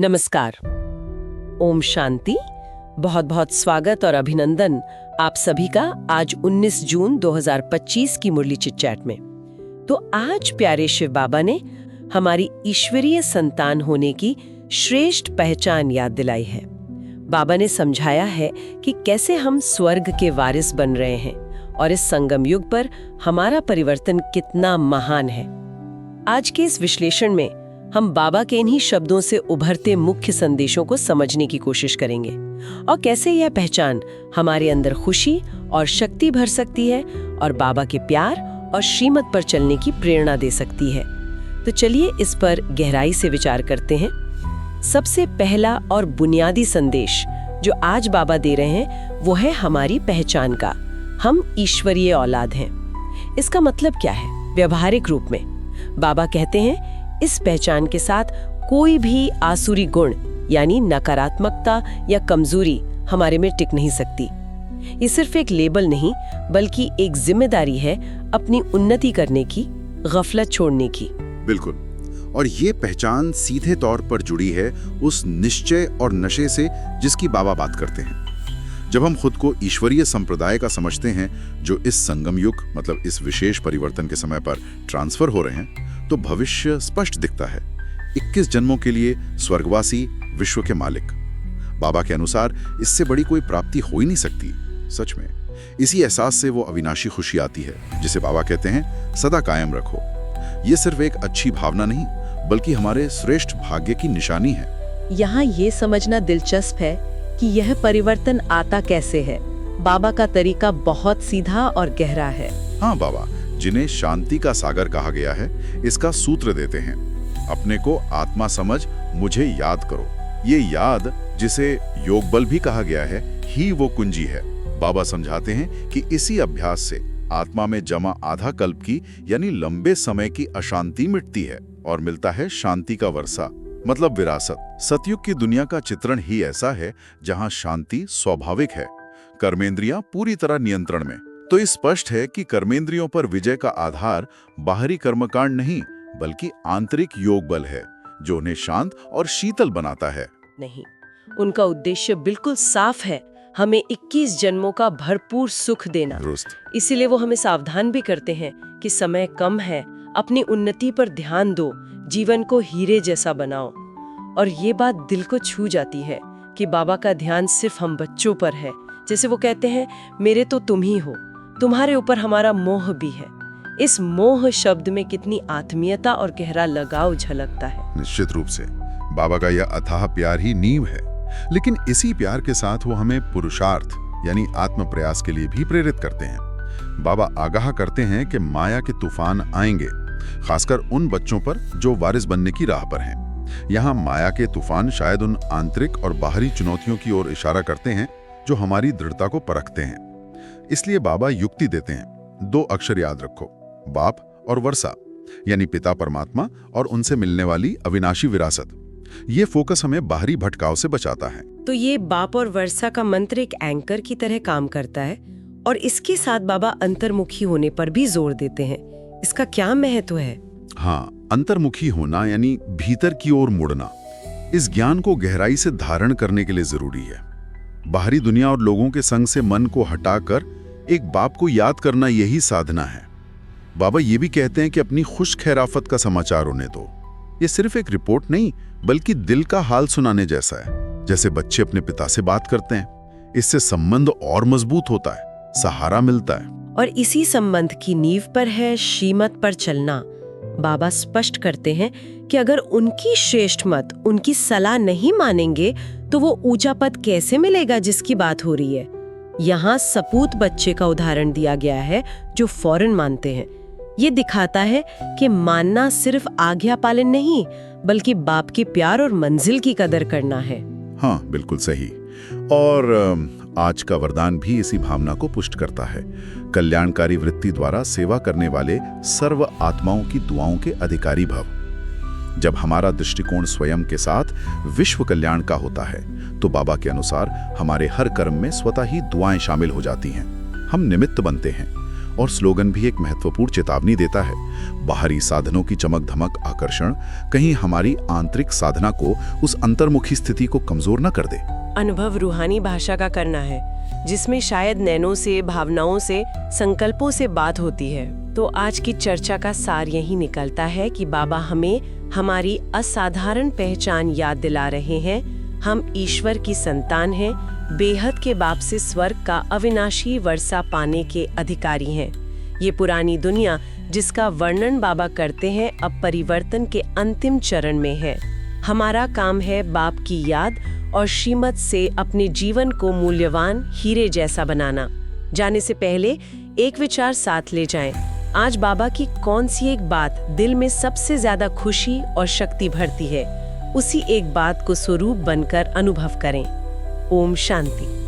नमस्कार। ओम शांति। बहुत बहुत स्वागत और अभिनंदन आप सभी का आज 19 जून 2025 की मुरली चिट चैट में। तो आज प्यारे शिव बाबा ने हमारी ईश्वरीय संतान होने की श्रेष्ठ पहचान याद दिलाई है। बाबा ने समझाया है कि कैसे हम स्वर्ग के वारिस बन रहे हैं और इस संगम युग पर हमारा परिवर्तन कितना महान है। आज के इस विश्लेषण में हम बाबा के इन्हीं शब्दों से उभरते मुख्य संदेशों को समझने की कोशिश करेंगे और कैसे यह पहचान हमारे अंदर खुशी और शक्ति भर सकती है और बाबा के प्यार और श्रीमत पर चलने की प्रेरणा दे सकती है। तो चलिए इस पर गहराई से विचार करते हैं। सबसे पहला और बुनियादी संदेश जो आज बाबा दे रहे हैं वो है हमारी पहचान का। हम ईश्वरीय औलाद हैं। इसका मतलब क्या है व्यवहारिक रूप में? बाबा कहते हैं इस पहचान के साथ कोई भी आसुरी गुण यानी नकारात्मकता या कमजोरी हमारे में टिक नहीं सकती। ये सिर्फ एक लेबल नहीं बल्कि एक जिम्मेदारी है अपनी उन्नति करने की, गफलत छोड़ने की। बिल्कुल। और ये पहचान सीधे तौर पर जुड़ी है उस निश्चय और नशे से जिसकी बाबा बात करते हैं। जब हम खुद को ईश्वरीय संप्रदाय का समझते हैं जो इस संगम युग मतलब इस विशेष परिवर्तन के समय पर ट्रांसफर हो रहे हैं, तो भविष्य स्पष्ट दिखता है। 21 जन्मों के लिए स्वर्गवासी, विश्व के मालिक। बाबा के अनुसार इससे बड़ी कोई प्राप्ति हो ही नहीं सकती। सच में इसी एहसास से वो अविनाशी खुशी आती है जिसे बाबा कहते हैं सदा कायम रखो। ये सिर्फ एक अच्छी भावना नहीं बल्कि हमारे श्रेष्ठ भाग्य की निशानी है। यहाँ ये समझना दिलचस्प है कि यह परिवर्तन आता कैसे है। बाबा का तरीका बहुत सीधा और गहरा है। हाँ, बाबा जिन्हें शांति का सागर कहा गया है इसका सूत्र देते हैं। अपने को आत्मा समझ मुझे याद करो। ये याद जिसे योग बल भी कहा गया है ही वो कुंजी है। बाबा समझाते हैं कि इसी अभ्यास से आत्मा में जमा आधा कल्प की यानी लंबे समय की अशांति मिटती है और मिलता है शांति का वर्षा मतलब विरासत। सतयुग की दुनिया का चित्रण ही ऐसा है जहां शांति स्वाभाविक है, कर्मेंद्रियां पूरी तरह नियंत्रण में। तो इस स्पष्ट है कि कर्मेंद्रियों पर विजय का आधार बाहरी कर्मकांड नहीं बल्कि आंतरिक योग बल है जो उन्हें शांत और शीतल बनाता है। नहीं, उनका उद्देश्य बिल्कुल साफ है, हमें 21 जन्मों का भरपूर सुख देना। इसीलिए वो हमें सावधान भी करते हैं कि समय कम है, अपनी उन्नति पर ध्यान दो, जीवन को हीरे जैसा बनाओ। और ये बात दिल को छू जाती है कि बाबा का ध्यान सिर्फ हम बच्चों पर है। जैसे वो कहते हैं मेरे तो तुम ही हो, तुम्हारे ऊपर हमारा मोह भी है। इस मोह शब्द में कितनी आत्मीयता और गहरा लगाव झलकता है। निश्चित रूप से बाबा का यह अथाह प्यार ही नींव है। लेकिन इसी प्यार के साथ वो हमें पुरुषार्थ यानी आत्म प्रयास के लिए भी प्रेरित करते हैं। बाबा आगाह करते हैं कि माया के तूफान आएंगे, खासकर उन बच्चों पर जो वारिस बनने की राह पर हैं। यहाँ माया के तूफान शायद उन आंतरिक और बाहरी चुनौतियों की ओर इशारा करते हैं जो हमारी दृढ़ता को परखते हैं। इसलिए बाबा युक्ति देते हैं, 2 अक्षर याद रखो, बाप और वर्षा यानी पिता परमात्मा और उनसे मिलने वाली अविनाशी विरासत। ये फोकस हमें बाहरी भटकाव से बचाता है। तो ये बाप और वर्षा का मंत्र एक एंकर की तरह काम करता है और इसके साथ बाबा अंतर्मुखी होने पर भी जोर देते हैं। इसका क्या महत्व है? हाँ, अंतर्मुखी होना यानी भीतर की ओर मुड़ना इस ज्ञान को गहराई से धारण करने के लिए जरूरी है। बाहरी दुनिया और लोगों के संग से मन को हटाकर एक बाप को याद करना यही साधना है। बाबा ये भी कहते हैं कि अपनी खुश खैराफत का समाचार उन्हें दो। ये सिर्फ एक रिपोर्ट नहीं बल्कि दिल का हाल सुनाने जैसा है, जैसे बच्चे अपने पिता से बात करते हैं। इससे संबंध और मजबूत होता है, सहारा मिलता है। और इसी संबंध की नींव पर है श्रीमत पर चलना। बाबा स्पष्ट करते हैं कि अगर उनकी श्रेष्ठ मत, उनकी सलाह नहीं मानेंगे तो वो ऊंचा पद कैसे मिलेगा जिसकी बात हो रही है। यहाँ सपूत बच्चे का उदाहरण दिया गया है जो फौरन मानते हैं। ये दिखाता है कि मानना सिर्फ आज्ञा पालन नहीं बल्कि बाप के प्यार और मंजिल की कदर करना है। हाँ, बिल्कुल सही। और आज का वरदान भी इसी भावना को पुष्ट करता है। कल्याणकारी वृत्ति द्वारा सेवा करने वाले सर्व आत्माओं की दुआओं के अधिकारी भव। जब हमारा दृष्टिकोण स्वयं के साथ विश्व कल्याण का होता है तो बाबा के अनुसार हमारे हर कर्म में स्वतः ही दुआएं शामिल हो जाती हैं। हम निमित्त बनते हैं और स्लोगन भी एक महत्वपूर्ण चेतावनी देता है। बाहरी साधनों की चमक धमक आकर्षण कहीं हमारी आंतरिक साधना को, उस अंतर्मुखी स्थिति को कमजोर न कर दे। अनुभव रूहानी भाषा का करना है, जिसमें शायद नैनों से, भावनाओं से, संकल्पों से बात होती है। तो आज की चर्चा का सार यही निकलता है कि बाबा हमें हमारी असाधारण पहचान याद दिला रहे हैं। हम ईश्वर की संतान हैं, बेहद के बाप से स्वर्ग का अविनाशी वर्षा पाने के अधिकारी हैं। ये पुरानी दुनिया जिसका वर्णन बाबा करते हैं, अब परिवर्तन के अंतिम चरण में है। हमारा काम है बाप की याद और श्रीमत से अपने जीवन को मूल्यवान हीरे जैसा बनाना। जाने से पहले एक विचार साथ ले जाएं। आज बाबा की कौन सी एक बात दिल में सबसे ज्यादा खुशी और शक्ति भरती है, उसी एक बात को स्वरूप बनकर अनुभव करें। ओम शांति।